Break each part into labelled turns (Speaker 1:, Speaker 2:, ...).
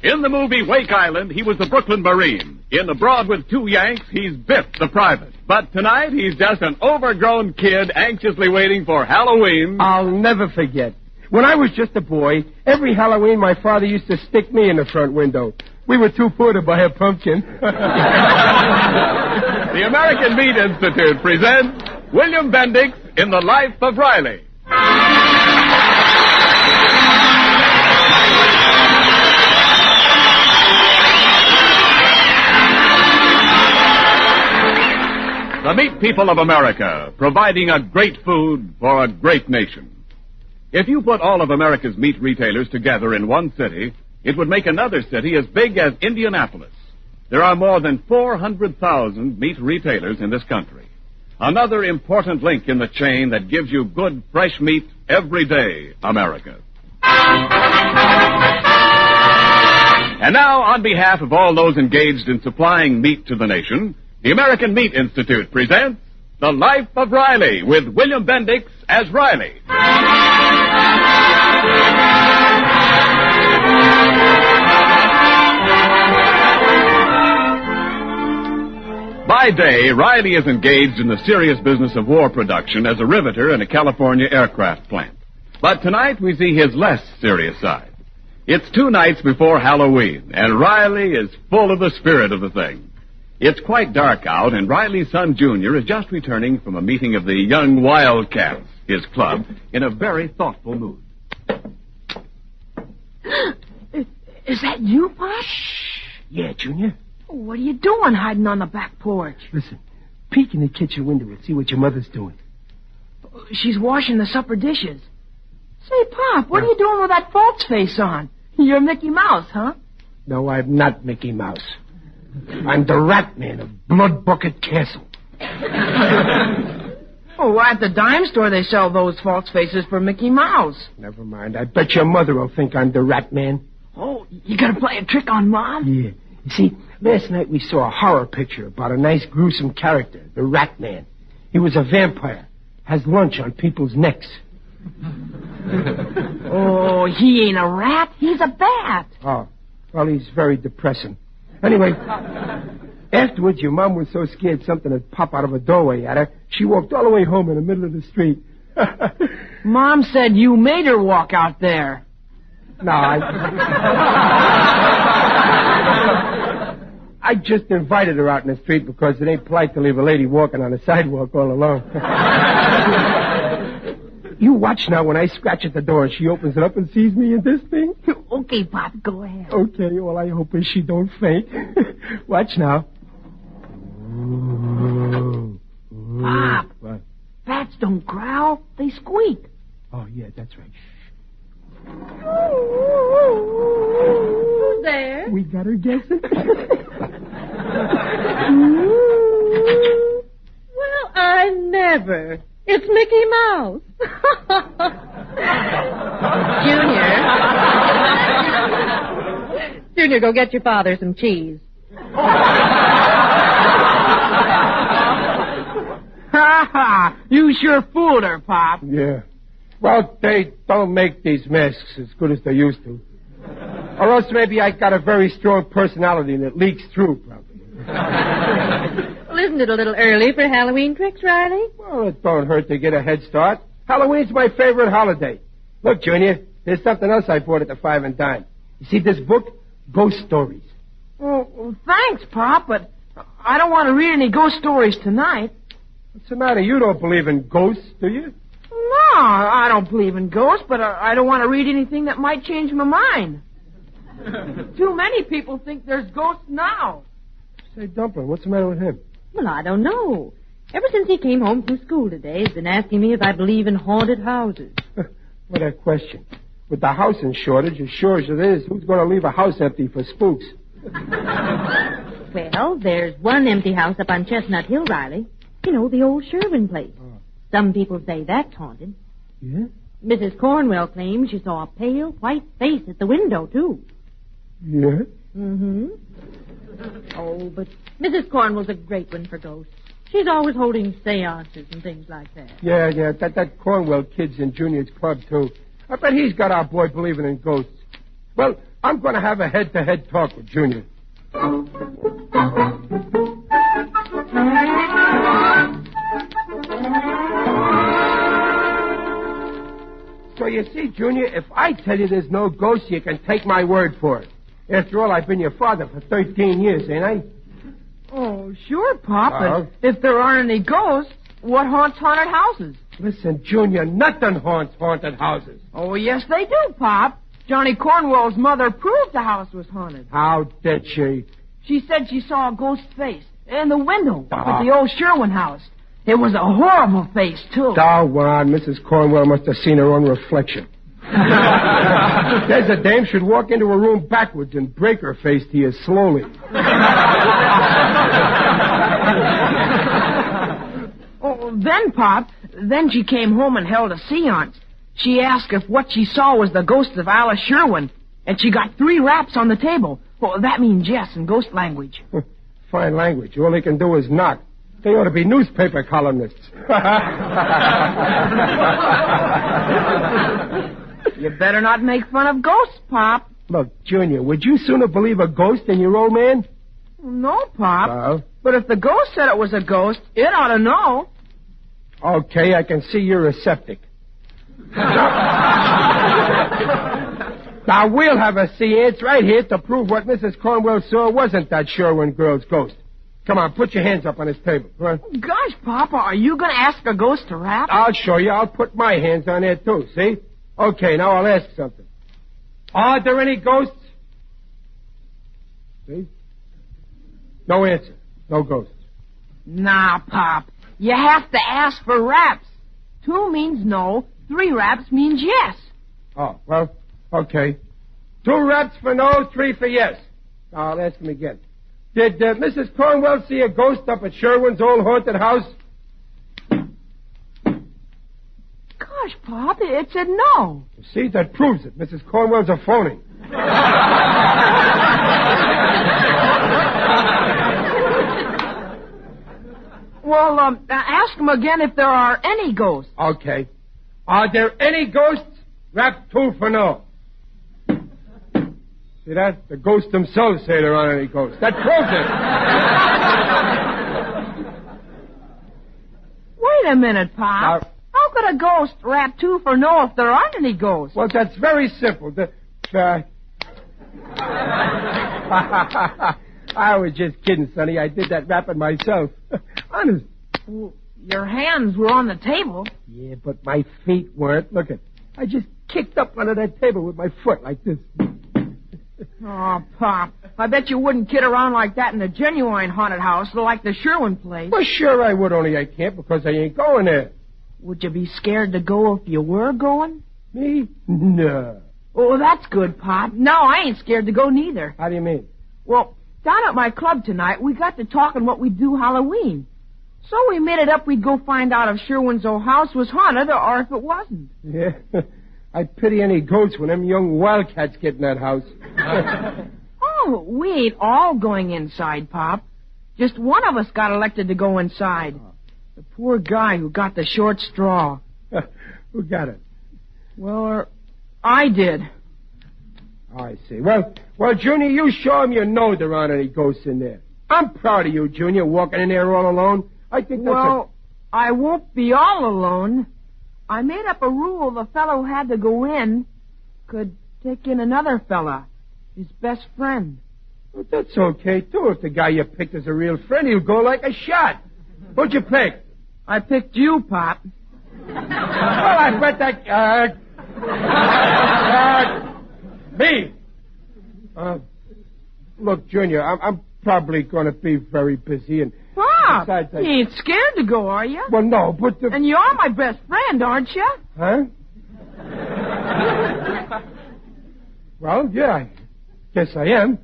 Speaker 1: In the movie Wake Island, he was the Brooklyn Marine. In Abroad with Two Yanks, he's Biff the Private. But tonight, he's just an overgrown kid anxiously waiting for Halloween.
Speaker 2: I'll never forget. When I was just a boy, every Halloween my father used to stick me in the front window. We were too poor to buy a pumpkin.
Speaker 1: The American Meat Institute presents William Bendix in The Life of Riley. The meat people of America, providing a great food for a great nation. If you put all of America's meat retailers together in one city, it would make another city as big as Indianapolis. There are more than 400,000 meat retailers in this country. Another important link in the chain that gives you good, fresh meat every day, America. And now, on behalf of all those engaged in supplying meat to the nation, the American Meat Institute presents The Life of Riley with William Bendix as Riley. By day, Riley is engaged in the serious business of war production as a riveter in a California aircraft plant. But tonight we see his less serious side. It's 2 nights before Halloween, and Riley is full of the spirit of the thing. It's quite dark out, and Riley's son, Junior, is just returning from a meeting of the Young Wildcats, his club, in a very thoughtful mood.
Speaker 3: Is that you, Pop?
Speaker 2: Yeah, Junior.
Speaker 3: What are you doing hiding on the back porch?
Speaker 2: Listen, peek in the kitchen window and see what your mother's doing.
Speaker 3: She's washing the supper dishes. Say, Pop, what are you doing with that false face on? You're Mickey Mouse, huh?
Speaker 2: No, I'm not Mickey Mouse. I'm the Rat Man of Blood Bucket Castle.
Speaker 3: Oh, at the dime store they sell those false faces for Mickey Mouse.
Speaker 2: Never mind. I bet your mother will think I'm the Rat Man.
Speaker 3: Oh, you gonna play a trick on Mom?
Speaker 2: Yeah. You see, last night we saw a horror picture about a nice, gruesome character, the Rat Man. He was a vampire. Has lunch on people's necks.
Speaker 3: Oh, he ain't a rat. He's a bat.
Speaker 2: Oh, well, he's very depressing. Anyway, afterwards, your mom was so scared something would pop out of a doorway at her, she walked all the way home in the middle of the street.
Speaker 3: Mom said you made her walk out there.
Speaker 2: No, I just invited her out in the street because it ain't polite to leave a lady walking on the sidewalk all alone. You watch now when I scratch at the door and she opens it up and sees me in this thing.
Speaker 3: Okay, Pop, go ahead.
Speaker 2: Okay, all I hope is she don't faint. Watch now.
Speaker 3: Pop,
Speaker 2: what?
Speaker 3: Bats don't growl, they squeak.
Speaker 2: Oh, yeah, that's right.
Speaker 4: Who's there?
Speaker 2: We got her guessing.
Speaker 4: Well, I never. It's Mickey Mouse. Junior, go get your father some cheese.
Speaker 3: Ha ha! You sure fooled her, Pop.
Speaker 2: Yeah. Well, they don't make these masks as good as they used to. Or else maybe I got a very strong personality and it leaks through, probably.
Speaker 4: Well, isn't it a little early for Halloween tricks, Riley?
Speaker 2: Well, it don't hurt to get a head start. Halloween's my favorite holiday. Look, Junior, there's something else I bought at the 5 and Dime. You see this book? Ghost Stories.
Speaker 3: Well, thanks, Pop, but I don't want to read any ghost stories tonight.
Speaker 2: What's the matter? You don't believe in ghosts, do you?
Speaker 3: No, I don't believe in ghosts, but I don't want to read anything that might change my mind. Too many people think there's ghosts now.
Speaker 2: Say, Dumpling, what's the matter with him?
Speaker 4: Well, I don't know. Ever since he came home from school today, he's been asking me if I believe in haunted houses.
Speaker 2: What a question. With the housing shortage, as sure as it is, who's going to leave a house empty for spooks?
Speaker 4: Well, there's one empty house up on Chestnut Hill, Riley. You know, the old Sherwin place. Oh. Some people say that's haunted.
Speaker 2: Yeah?
Speaker 4: Mrs. Cornwell claims she saw a pale, white face at the window, too.
Speaker 2: Yeah?
Speaker 4: Mm-hmm. Oh, but Mrs. Cornwell's a great one for ghosts. She's always holding seances and things like that.
Speaker 2: Yeah. That Cornwell kid's in Junior's club, too. I bet he's got our boy believing in ghosts. Well, I'm going to have a head-to-head talk with Junior. So you see, Junior, if I tell you there's no ghost, you can take my word for it. After all, I've been your father for 13 years, ain't I?
Speaker 3: Oh, sure, Pop, but if there aren't any ghosts, what haunts haunted houses?
Speaker 2: Listen, Junior, nothing haunts haunted houses.
Speaker 3: Oh, yes, they do, Pop. Johnny Cornwell's mother proved the house was haunted.
Speaker 2: How did she?
Speaker 3: She said she saw a ghost face in the window at the old Sherwin house. It was a horrible face, too.
Speaker 2: Doggone, Mrs. Cornwell must have seen her own reflection. There's a dame should walk into a room backwards and break her face to you slowly.
Speaker 3: Oh, then, Pop, then she came home and held a seance. She asked if what she saw was the ghost of Alice Sherwin, and she got 3 raps on the table. Well, that means yes in ghost language.
Speaker 2: Fine language. All they can do is knock. They ought to be newspaper columnists.
Speaker 3: You better not make fun of ghosts, Pop.
Speaker 2: Look, Junior, would you sooner believe a ghost than your old man?
Speaker 3: No, Pop.
Speaker 2: Oh?
Speaker 3: But if the ghost said it was a ghost, it ought to know.
Speaker 2: Okay, I can see you're a septic. Now, we'll have a seance right here to prove what Mrs. Cornwell saw wasn't that Sherwin girl's ghost. Come on, put your hands up on this table. Right?
Speaker 3: Gosh, Papa, are you going to ask a ghost to rap?
Speaker 2: I'll show you. I'll put my hands on there, too, see? Okay, now I'll ask something. Are there any ghosts? See? No answer. No ghosts.
Speaker 3: Nah, Pop. You have to ask for raps. 2 means no. 3 raps means yes.
Speaker 2: Oh, well, okay. 2 raps for no, 3 for yes. Now, I'll ask him again. Did Mrs. Cornwell see a ghost up at Sherwin's old haunted house?
Speaker 3: Gosh, Pop, it said no.
Speaker 2: See, that proves it. Mrs. Cornwell's a phony.
Speaker 3: Well, ask him again if there are any ghosts.
Speaker 2: Okay. Are there any ghosts? Rap 2 for no. See that? The ghosts themselves say there aren't any ghosts. That proves it.
Speaker 3: Wait a minute, Pop. How could a ghost rap 2 for no if there aren't any ghosts?
Speaker 2: Well, that's very simple. I was just kidding, Sonny. I did that rapping myself. Honest.
Speaker 3: Well, your hands were on the table.
Speaker 2: Yeah, but my feet weren't. Look at. I just kicked up under that table with my foot like this.
Speaker 3: Oh, Pop, I bet you wouldn't kid around like that in a genuine haunted house like the Sherwin place.
Speaker 2: Well, sure I would, only I can't because I ain't going there.
Speaker 3: Would you be scared to go if you were going?
Speaker 2: Me? No.
Speaker 3: Oh, that's good, Pop. No, I ain't scared to go neither.
Speaker 2: How do you mean?
Speaker 3: Well, down at my club tonight, we got to talking what we'd do Halloween. So we made it up we'd go find out if Sherwin's old house was haunted or if it wasn't.
Speaker 2: Yeah. I pity any ghosts when them young wildcats get in that house.
Speaker 3: Oh, we ain't all going inside, Pop. Just one of us got elected to go inside. The poor guy who got the short straw.
Speaker 2: Who got it?
Speaker 3: Well, I did.
Speaker 2: I see. Well, Junior, you show him you know there aren't any ghosts in there. I'm proud of you, Junior, walking in there all alone. I think that's
Speaker 3: I won't be all alone. I made up a rule the fellow who had to go in could take in another fella, his best friend.
Speaker 2: Well, that's okay, too. If the guy you picked is a real friend, he'll go like a shot. Who'd you pick?
Speaker 3: I picked you, Pop.
Speaker 2: Well, I bet that... me. Look, Junior, I'm probably going to be very busy and...
Speaker 3: Pop,
Speaker 2: besides,
Speaker 3: you ain't scared to go, are you?
Speaker 2: Well, no, but...
Speaker 3: And you're my best friend, aren't you?
Speaker 2: Huh? Well, yeah, I guess I am.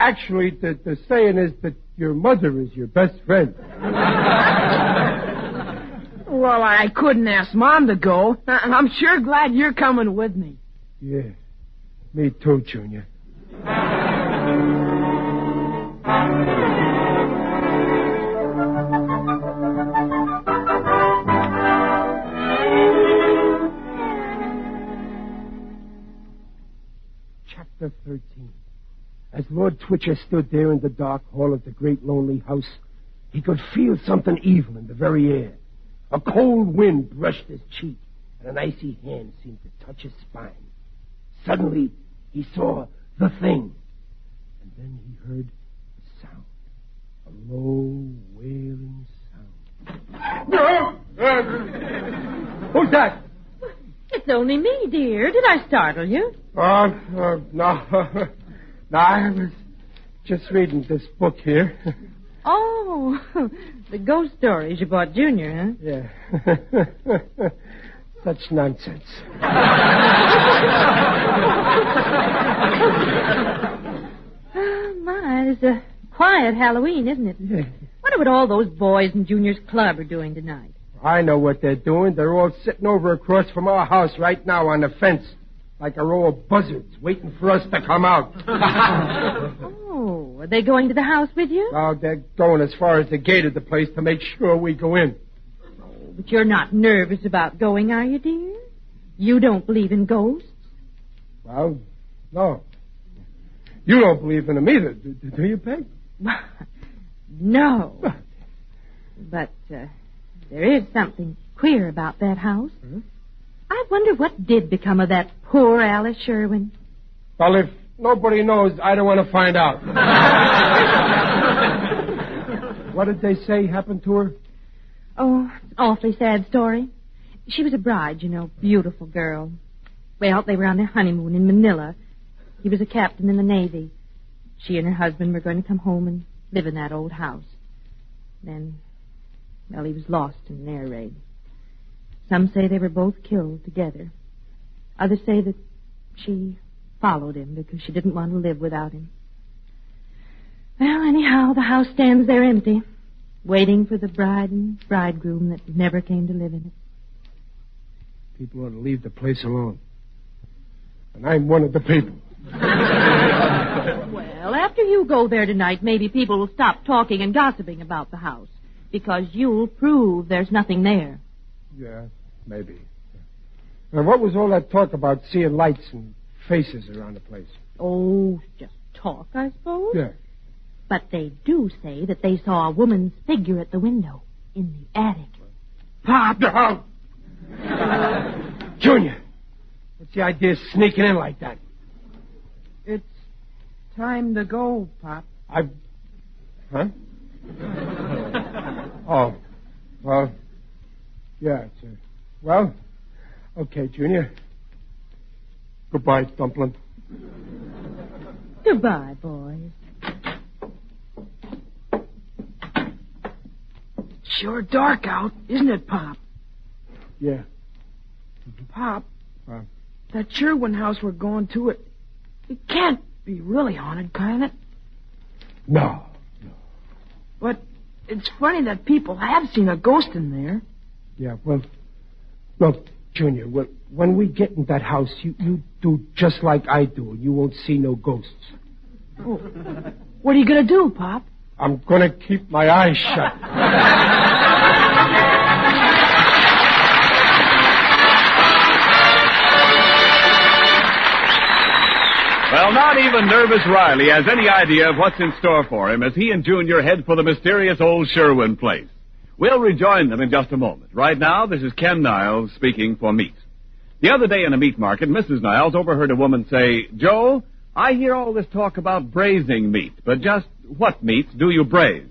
Speaker 2: Actually, the saying is that your mother is your best friend.
Speaker 3: Well, I couldn't ask Mom to go, and I'm sure glad you're coming with me.
Speaker 2: Yeah, me too, Junior. Chapter 13. As Lord Twitcher stood there in the dark hall of the great lonely house, he could feel something evil in the very air. A cold wind brushed his cheek, and an icy hand seemed to touch his spine. Suddenly, he saw the thing, and then he heard a sound, a low, wailing sound. Who's that?
Speaker 4: It's only me, dear. Did I startle you?
Speaker 2: No. No, I was just reading this book here.
Speaker 4: Oh, the ghost stories you bought Junior, huh?
Speaker 2: Yeah. Such nonsense.
Speaker 4: My, it's a quiet Halloween, isn't it?
Speaker 2: Yeah.
Speaker 4: Wonder what all those boys in Junior's club are doing tonight.
Speaker 2: I know what they're doing. They're all sitting over across from our house right now on the fence, like a row of buzzards, waiting for us to come out.
Speaker 4: Oh, are they going to the house with you?
Speaker 2: Well, they're going as far as the gate of the place to make sure we go in.
Speaker 4: Oh, but you're not nervous about going, are you, dear? You don't believe in ghosts?
Speaker 2: Well, no. You don't believe in them either, do you, Peg?
Speaker 4: No. But there is something queer about that house.
Speaker 2: Huh?
Speaker 4: I wonder what did become of that poor Alice Sherwin.
Speaker 2: Well, if nobody knows, I don't want to find out. What did they say happened to her?
Speaker 4: Oh, it's an awfully sad story. She was a bride, you know, beautiful girl. Well, they were on their honeymoon in Manila. He was a captain in the Navy. She and her husband were going to come home and live in that old house. Then, well, he was lost in an air raid. Some say they were both killed together. Others say that she followed him because she didn't want to live without him. Well, anyhow, the house stands there empty, waiting for the bride and bridegroom that never came to live in it.
Speaker 2: People ought to leave the place alone. And I'm one of the people.
Speaker 4: Well, after you go there tonight, maybe people will stop talking and gossiping about the house, because you'll prove there's nothing there.
Speaker 2: Yeah, maybe. Now, what was all that talk about seeing lights and faces around the place?
Speaker 4: Oh, just talk, I suppose.
Speaker 2: Yeah.
Speaker 4: But they do say that they saw a woman's figure at the window in the attic.
Speaker 2: Pop! No. Junior, what's the idea of sneaking in like that?
Speaker 3: It's time to go, Pop.
Speaker 2: Huh? Oh, well, yeah. Well, okay, Junior. Goodbye, Dumpling.
Speaker 4: Goodbye, boys.
Speaker 3: Sure dark out, isn't it, Pop?
Speaker 2: Yeah.
Speaker 3: Pop, that Sherwin house we're going to, it can't be really haunted, can it?
Speaker 2: No.
Speaker 3: But it's funny that people have seen a ghost in there.
Speaker 2: Yeah, well, look, Junior, when we get in that house, you do just like I do, and you won't see no ghosts.
Speaker 3: Oh. What are you going to do, Pop?
Speaker 2: I'm going to keep my eyes shut.
Speaker 1: Well, not even Nervous Riley has any idea of what's in store for him as he and Junior head for the mysterious old Sherwin place. We'll rejoin them in just a moment. Right now, this is Ken Niles speaking for Meat. The other day in a meat market, Mrs. Niles overheard a woman say, "Joe, I hear all this talk about braising meat, but just what meat do you braise?"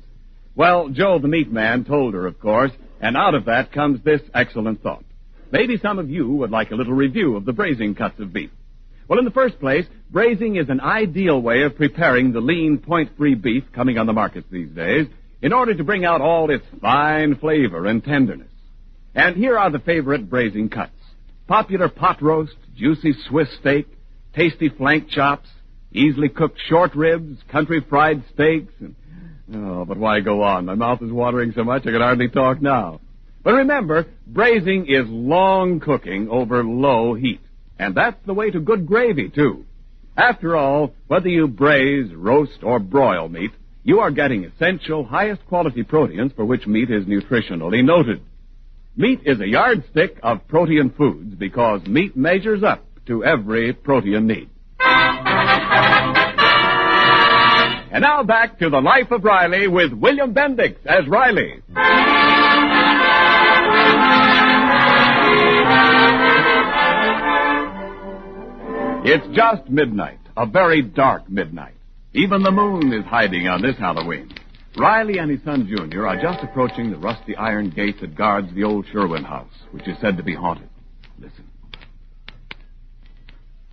Speaker 1: Well, Joe the meat man told her, of course, and out of that comes this excellent thought. Maybe some of you would like a little review of the braising cuts of beef. Well, in the first place, braising is an ideal way of preparing the lean, point-free beef coming on the markets these days in order to bring out all its fine flavor and tenderness. And here are the favorite braising cuts. Popular pot roast, juicy Swiss steak, tasty flank chops, easily cooked short ribs, country fried steaks, and... Oh, but why go on? My mouth is watering so much I can hardly talk now. But remember, braising is long cooking over low heat. And that's the way to good gravy, too. After all, whether you braise, roast, or broil meat, you are getting essential, highest quality proteins for which meat is nutritionally noted. Meat is a yardstick of protein foods because meat measures up to every protein need. And now back to The Life of Riley with William Bendix as Riley. It's just midnight, a very dark midnight. Even the moon is hiding on this Halloween. Riley and his son Junior are just approaching the rusty iron gate that guards the old Sherwin house, which is said to be haunted. Listen.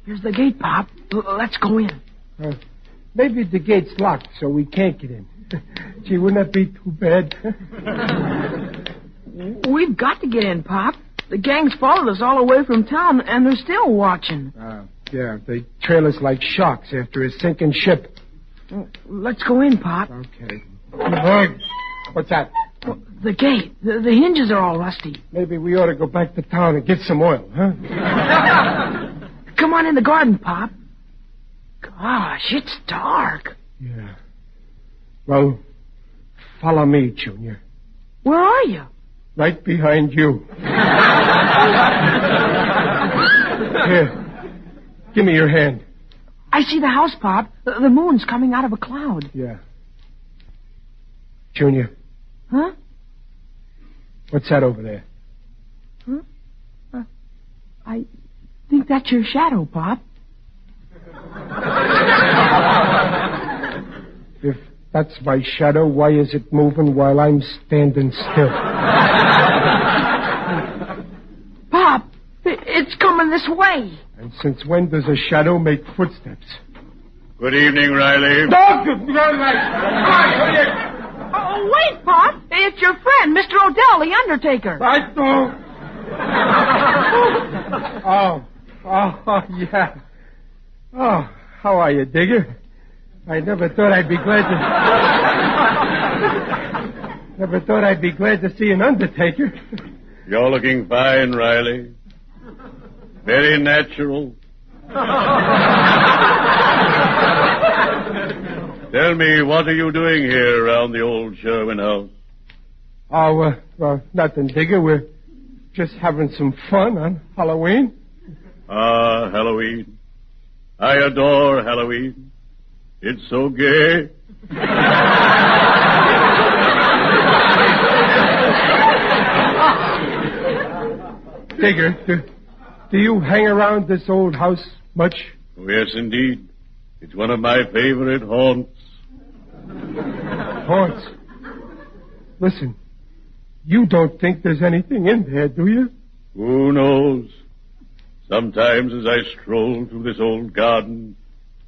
Speaker 3: Here's the gate, Pop. Let's go in.
Speaker 2: Maybe the gate's locked, so we can't get in. Gee, wouldn't that be too bad?
Speaker 3: We've got to get in, Pop. The gang's followed us all the way from town, and they're still watching.
Speaker 2: Yeah, they trail us like sharks after a sinking ship.
Speaker 3: Let's go in, Pop.
Speaker 2: Okay. What's that?
Speaker 3: Well, the gate. The hinges are all rusty.
Speaker 2: Maybe we ought to go back to town and get some oil, huh?
Speaker 3: Come on in the garden, Pop. Gosh, it's dark.
Speaker 2: Yeah. Well, follow me, Junior.
Speaker 3: Where are you?
Speaker 2: Right behind you. Here. Give me your hand.
Speaker 3: I see the house, Pop. The moon's coming out of a cloud.
Speaker 2: Yeah. Junior.
Speaker 3: Huh?
Speaker 2: What's that over there?
Speaker 3: Huh? I think that's your shadow, Pop.
Speaker 2: If that's my shadow, why is it moving while I'm standing still?
Speaker 3: Pop, it's coming this way.
Speaker 2: And since when does a shadow make footsteps?
Speaker 1: Good evening, Riley.
Speaker 3: Oh, wait, Pop. It's your friend, Mr. Odell, the undertaker.
Speaker 2: I don't. Yeah. Oh, how are you, Digger? I never thought I'd be glad to see an undertaker.
Speaker 1: You're looking fine, Riley. Very natural. Tell me, what are you doing here around the old Sherwin house?
Speaker 2: Oh, well, nothing, Digger. We're just having some fun on Halloween.
Speaker 1: Ah, Halloween. I adore Halloween. It's so gay.
Speaker 2: Digger, do you hang around this old house much?
Speaker 1: Oh, yes, indeed. It's one of my favorite haunts.
Speaker 2: Haunts? Listen, you don't think there's anything in there, do you?
Speaker 1: Who knows? Sometimes as I stroll through this old garden,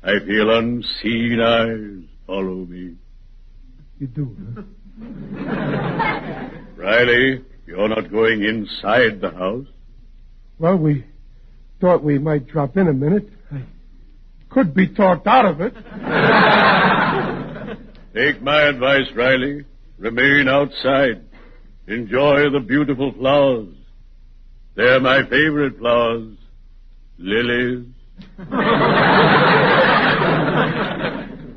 Speaker 1: I feel unseen eyes follow me.
Speaker 2: You do, huh?
Speaker 1: Riley, you're not going inside the house?
Speaker 2: Well, we thought we might drop in a minute. I could be talked out of it.
Speaker 1: Take my advice, Riley. Remain outside. Enjoy the beautiful flowers. They're my favorite flowers. Lilies.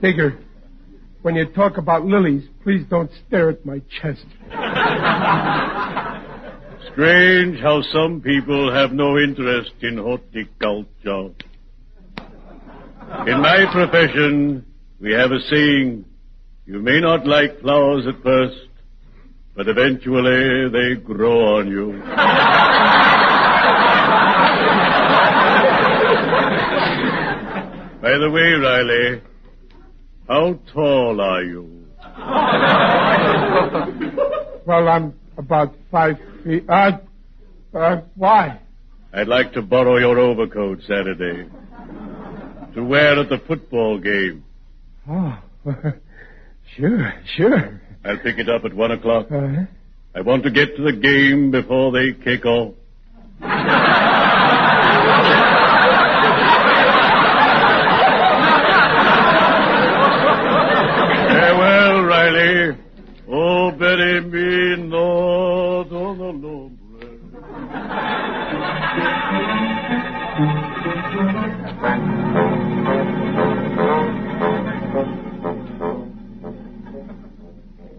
Speaker 2: Digger, when you talk about lilies, please don't stare at my chest.
Speaker 1: Strange how some people have no interest in horticulture. In my profession, we have a saying, you may not like flowers at first, but eventually they grow on you. By the way, Riley, how tall are you?
Speaker 2: Well, I'm about 5 feet. Why?
Speaker 1: I'd like to borrow your overcoat Saturday to wear at the football game.
Speaker 2: Oh, sure.
Speaker 1: I'll pick it up at 1 o'clock.
Speaker 2: Uh-huh.
Speaker 1: I want to get to the game before they kick off. Farewell, Riley. Oh, bury me not on the lombre.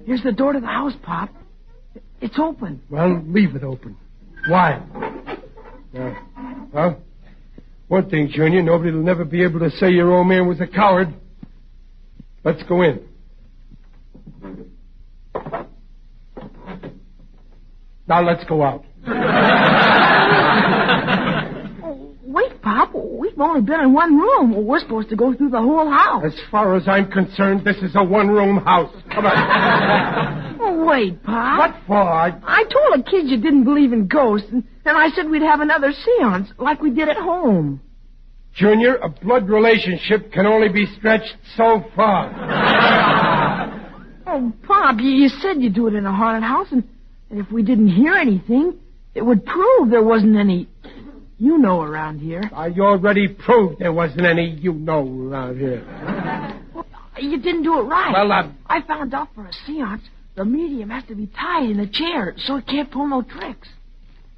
Speaker 3: Here's the door to the house, Pop. It's open.
Speaker 2: Well, leave it open. Why? Well, one thing, Junior, nobody will never be able to say your old man was a coward. Let's go in. Now let's go out.
Speaker 3: Wait, Pop. We've only been in one room. We're supposed to go through the whole house.
Speaker 2: As far as I'm concerned, this is a one-room house. Come on.
Speaker 3: Oh, wait, Pop.
Speaker 2: What for?
Speaker 3: I told the kids you didn't believe in ghosts, and I said we'd have another seance, like we did at home.
Speaker 2: Junior, a blood relationship can only be stretched so far.
Speaker 3: Oh, Pop, you said you'd do it in a haunted house, and if we didn't hear anything, it would prove there wasn't any around here.
Speaker 2: I already proved there wasn't any around here.
Speaker 3: Well, you didn't do it right.
Speaker 2: Well,
Speaker 3: I found out for a seance, the medium has to be tied in a chair, so it can't pull no tricks.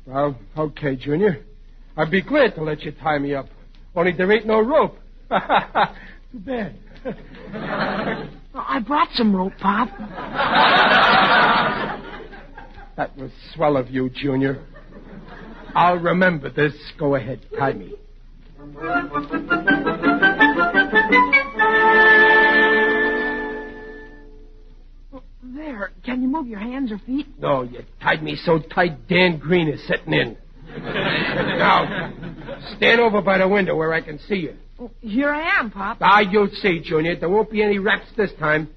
Speaker 2: Well, okay, Junior. I'd be glad to let you tie me up. Only there ain't no rope. Too bad.
Speaker 3: I brought some rope, Pop.
Speaker 2: That was swell of you, Junior. I'll remember this. Go ahead, tie me.
Speaker 3: There. Can you move your hands or feet?
Speaker 2: No, you tied me so tight Dan Green is sitting in. Now, stand over by the window where I can see you.
Speaker 3: Oh, here I am, Pop.
Speaker 2: You'll see, Junior. There won't be any raps this time.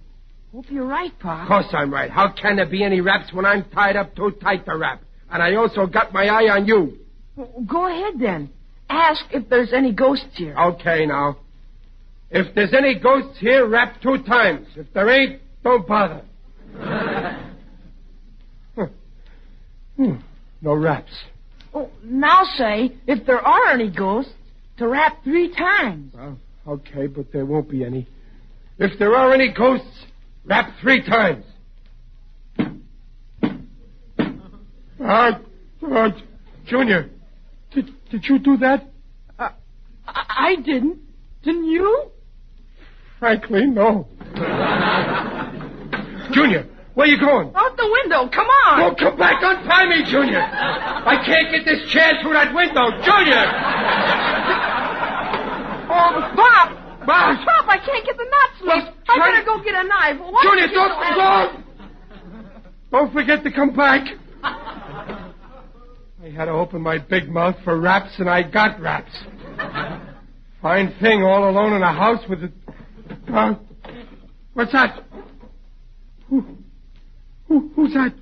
Speaker 3: Hope you're right, Pop.
Speaker 2: Of course I'm right. How can there be any raps when I'm tied up too tight to rap? And I also got my eye on you.
Speaker 3: Well, go ahead, then. Ask if there's any ghosts here.
Speaker 2: Okay, now. If there's any ghosts here, rap 2 times. If there ain't, don't bother. No raps.
Speaker 3: Oh, now say, if there are any ghosts, to rap 3 times.
Speaker 2: Well, okay, but there won't be any. If there are any ghosts, rap 3 times. Junior, did you do that?
Speaker 3: I didn't. Didn't you?
Speaker 2: Frankly, no. Junior, where you going?
Speaker 3: Out the window. Come on.
Speaker 2: Don't come back. Untie me, Junior. I can't get this chair through that window. Junior!
Speaker 3: Oh, Pop.
Speaker 2: Bob!
Speaker 3: Pop, I can't get the knots loose. I better go get a knife. Why
Speaker 2: Junior,
Speaker 3: don't you
Speaker 2: don't forget to come back. I had to open my big mouth for raps, and I got raps. Fine thing, all alone in a house with a... what's that? Who's that?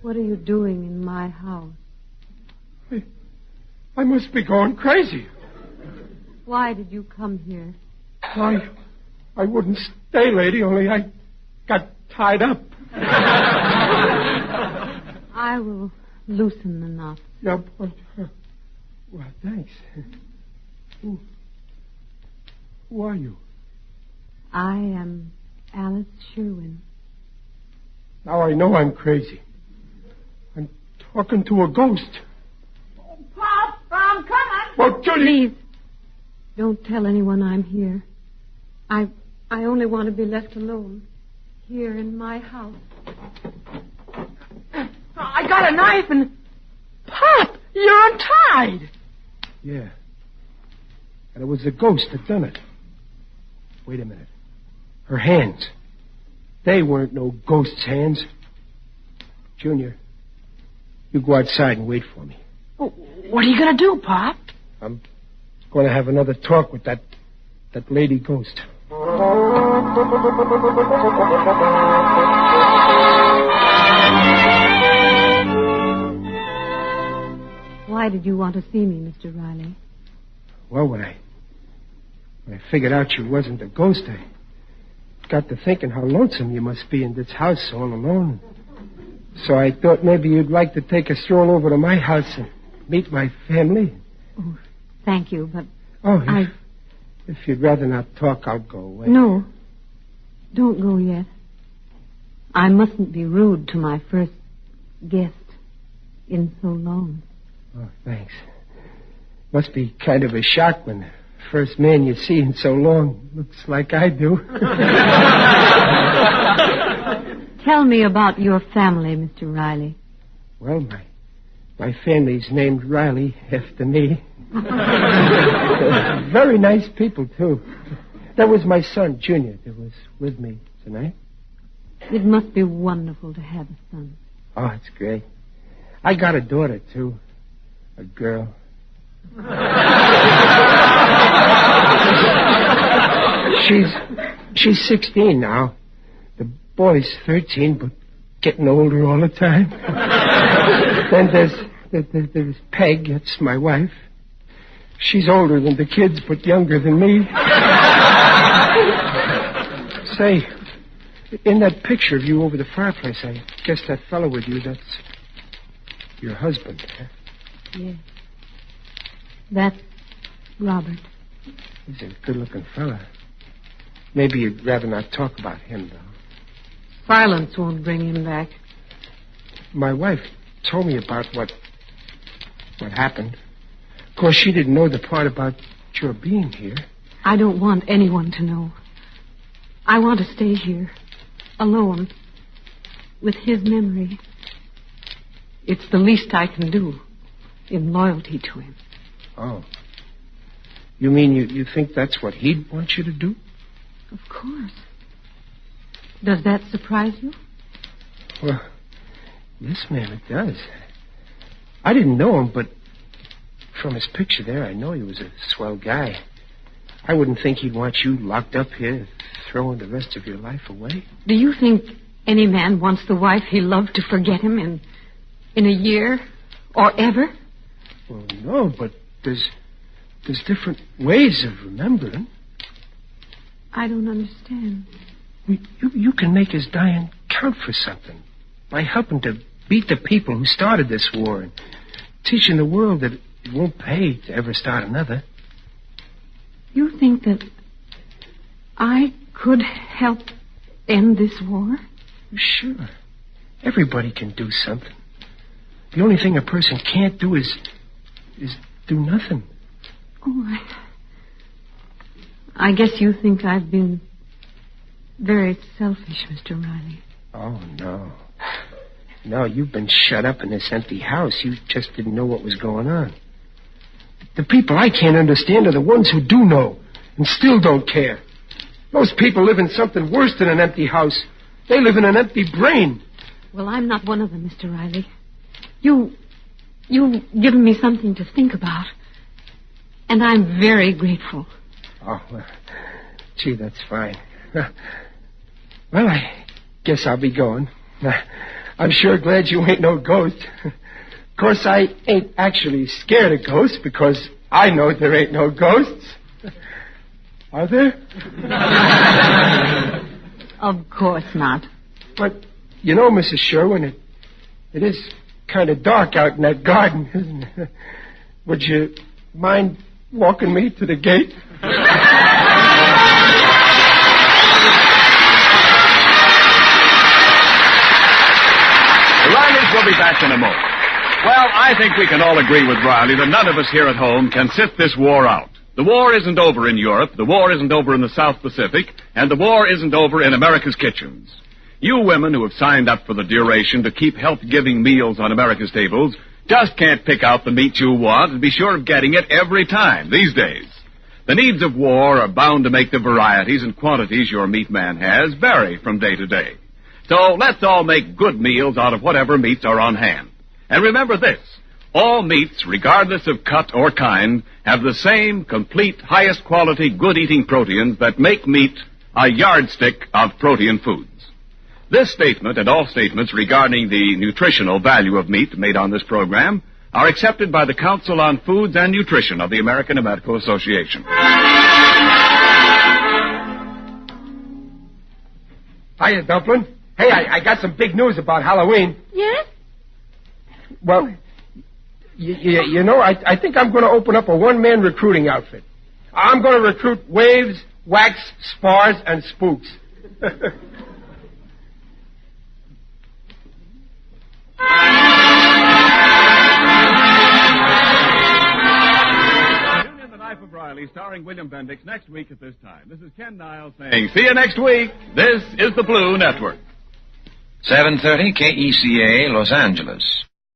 Speaker 5: What are you doing in my house?
Speaker 2: I must be going crazy.
Speaker 5: Why did you come here?
Speaker 2: I wouldn't stay, lady, only I got tied up.
Speaker 5: I will loosen the knot.
Speaker 2: Yeah, but, well, thanks. Who are you?
Speaker 5: I am Alice Sherwin.
Speaker 2: Now I know I'm crazy. I'm talking to a ghost.
Speaker 3: Pop, I'm coming.
Speaker 2: Well, Judy...
Speaker 5: Please, don't tell anyone I'm here. I only want to be left alone. Here in my house.
Speaker 3: I got a knife and... Pop, you're untied.
Speaker 2: Yeah. And it was the ghost that done it. Wait a minute. Her hands. They weren't no ghost's hands. Junior, you go outside and wait for me.
Speaker 3: Oh, what are you going to do, Pop?
Speaker 2: I'm going to have another talk with that lady ghost.
Speaker 5: Why did you want to see me, Mr. Riley?
Speaker 2: Well, when I figured out you wasn't a ghost, I got to thinking how lonesome you must be in this house all alone. So I thought maybe you'd like to take a stroll over to my house and meet my family.
Speaker 5: Oh, thank you, but
Speaker 2: if you'd rather not talk, I'll go away.
Speaker 5: No. Don't go yet. I mustn't be rude to my first guest in so long.
Speaker 2: Oh, thanks. Must be kind of a shock when the first man you see in so long looks like I do.
Speaker 5: Tell me about your family, Mr. Riley.
Speaker 2: Well, my family's named Riley after me. Very nice people, too. That was my son, Junior, that was with me tonight.
Speaker 5: It must be wonderful to have a son.
Speaker 2: Oh, it's great. I got a daughter, too. A girl. She's 16 now. The boy's 13, but getting older all the time. Then there's Peg, that's my wife. She's older than the kids, but younger than me. Say, in that picture of you over the fireplace, I guess that fellow with you, that's your husband, huh?
Speaker 5: Yes. That's Robert.
Speaker 2: He's a good-looking fella. Maybe you'd rather not talk about him, though.
Speaker 5: Silence won't bring him back.
Speaker 2: My wife told me about what happened. Of course, she didn't know the part about your being here.
Speaker 5: I don't want anyone to know. I want to stay here, alone, with his memory. It's the least I can do in loyalty to him.
Speaker 2: Oh. You mean you think that's what he'd want you to do?
Speaker 5: Of course. Does that surprise you?
Speaker 2: Well, yes, ma'am, it does. I didn't know him, but from his picture there, I know he was a swell guy. I wouldn't think he'd want you locked up here, throwing the rest of your life away.
Speaker 5: Do you think any man wants the wife he loved to forget him in a year or ever?
Speaker 2: Well, no, but there's different ways of remembering.
Speaker 5: I don't understand.
Speaker 2: You can make his dying count for something by helping to beat the people who started this war and teaching the world that it won't pay to ever start another.
Speaker 5: You think that I could help end this war?
Speaker 2: Sure. Everybody can do something. The only thing a person can't do is do nothing.
Speaker 5: Oh, I guess you think I've been very selfish, Mr. Riley.
Speaker 2: Oh, no. No, you've been shut up in this empty house. You just didn't know what was going on. The people I can't understand are the ones who do know and still don't care. Those people live in something worse than an empty house. They live in an empty brain.
Speaker 5: Well, I'm not one of them, Mr. Riley. You've given me something to think about. And I'm very grateful.
Speaker 2: Oh, well, gee, that's fine. Well, I guess I'll be going. I'm sure glad you ain't no ghost. Of course, I ain't actually scared of ghosts because I know there ain't no ghosts. Are there?
Speaker 5: Of course not.
Speaker 2: But, you know, Mrs. Sherwin, it is kind of dark out in that garden, isn't it? Would you mind walking me to the gate?
Speaker 1: The Rileys will be back in a moment. Well, I think we can all agree with Riley that none of us here at home can sit this war out. The war isn't over in Europe, the war isn't over in the South Pacific, and the war isn't over in America's kitchens. You women who have signed up for the duration to keep health-giving meals on America's tables just can't pick out the meat you want and be sure of getting it every time these days. The needs of war are bound to make the varieties and quantities your meat man has vary from day to day. So let's all make good meals out of whatever meats are on hand. And remember this, all meats, regardless of cut or kind, have the same complete, highest quality, good-eating proteins that make meat a yardstick of protein foods. This statement and all statements regarding the nutritional value of meat made on this program are accepted by the Council on Foods and Nutrition of the American Medical Association.
Speaker 2: Hiya, Dumpling. Hey, I got some big news about Halloween.
Speaker 4: Yes?
Speaker 2: Well, you know, I think I'm going to open up a one-man recruiting outfit. I'm going to recruit waves, wax, spars, and spooks.
Speaker 1: Tune in The Life of Riley, starring William Bendix, next week at this time. This is Ken Niles saying, see you next week. This is the Blue Network.
Speaker 6: 7:30 KECA, Los Angeles.